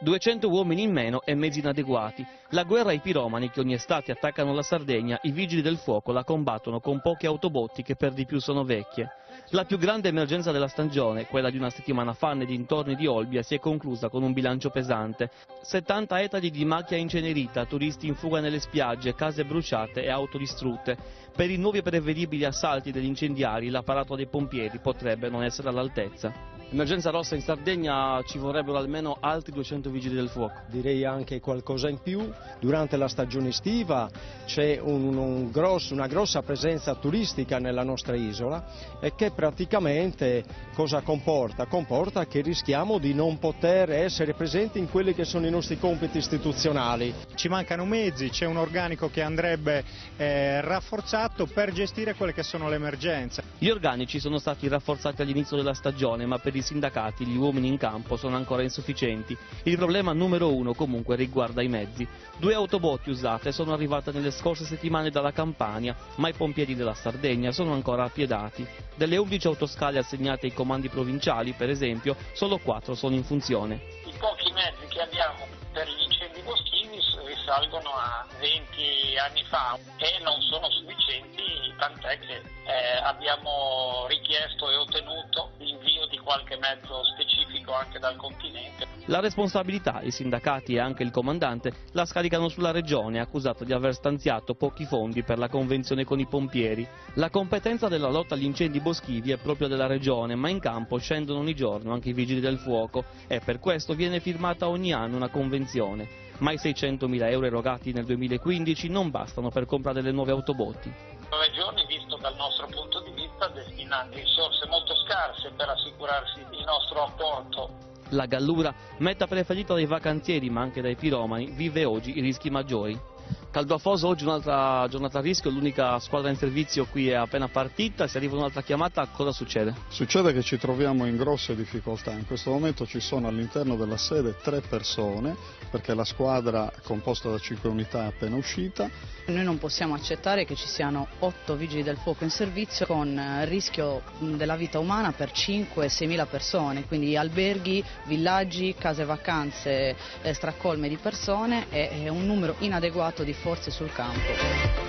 200 uomini in meno e mezzi inadeguati. La guerra ai piromani che ogni estate attaccano la Sardegna, i vigili del fuoco la combattono con poche autobotti che per di più sono vecchie. La più grande emergenza della stagione, quella di una settimana fa nei dintorni di Olbia, si è conclusa con un bilancio pesante. 70 etadi di macchia incenerita, turisti in fuga nelle spiagge, case bruciate e auto distrutte. Per i nuovi e prevedibili assalti degli incendiari, l'apparato dei pompieri potrebbe non essere all'altezza. Emergenza rossa in Sardegna, ci vorrebbero almeno altri 200 vigili del fuoco. Direi anche qualcosa in più. Durante la stagione estiva c'è una grossa presenza turistica nella nostra isola e che praticamente cosa comporta? Comporta che rischiamo di non poter essere presenti in quelli che sono i nostri compiti istituzionali. Ci mancano mezzi, c'è un organico che andrebbe rafforzato per gestire quelle che sono le emergenze. Gli organici sono stati rafforzati all'inizio della stagione, ma per i sindacati gli uomini in campo sono ancora insufficienti. Il problema numero uno comunque riguarda i mezzi. 2 autobotti usate sono arrivate nelle scorse settimane dalla Campania, ma i pompieri della Sardegna sono ancora appiedati. Delle 11 autoscale assegnate ai comandi provinciali, per esempio, solo 4 sono in funzione. I pochi mezzi che abbiamo per gli incendi boschivi risalgono a 20 anni fa e non sono sufficienti, tant'è che abbiamo richiesto e ottenuto l'invio di qualche mezzo specifico anche dal continente. La responsabilità, i sindacati e anche il comandante la scaricano sulla regione, accusata di aver stanziato pochi fondi per la convenzione con i pompieri. La competenza della lotta agli incendi boschivi è proprio della regione, ma in campo scendono ogni giorno anche i vigili del fuoco e per questo viene firmata ogni anno una convenzione. Ma i 600.000 euro erogati nel 2015 non bastano per comprare le nuove autobotti. La regione, visto dal nostro punto di vista, destina risorse molto scarse per assicurarsi il nostro apporto. La Gallura, meta preferita dai vacanzieri ma anche dai piromani, vive oggi i rischi maggiori. Caldoafoso oggi un'altra giornata a rischio, l'unica squadra in servizio qui è appena partita, se arriva un'altra chiamata cosa succede? Succede che ci troviamo in grosse difficoltà, in questo momento ci sono all'interno della sede 3 persone perché la squadra composta da 5 unità è appena uscita. Noi non possiamo accettare che ci siano 8 vigili del fuoco in servizio con rischio della vita umana per 5-6 mila persone, quindi alberghi, villaggi, case vacanze stracolme di persone e un numero inadeguato di forze sul campo.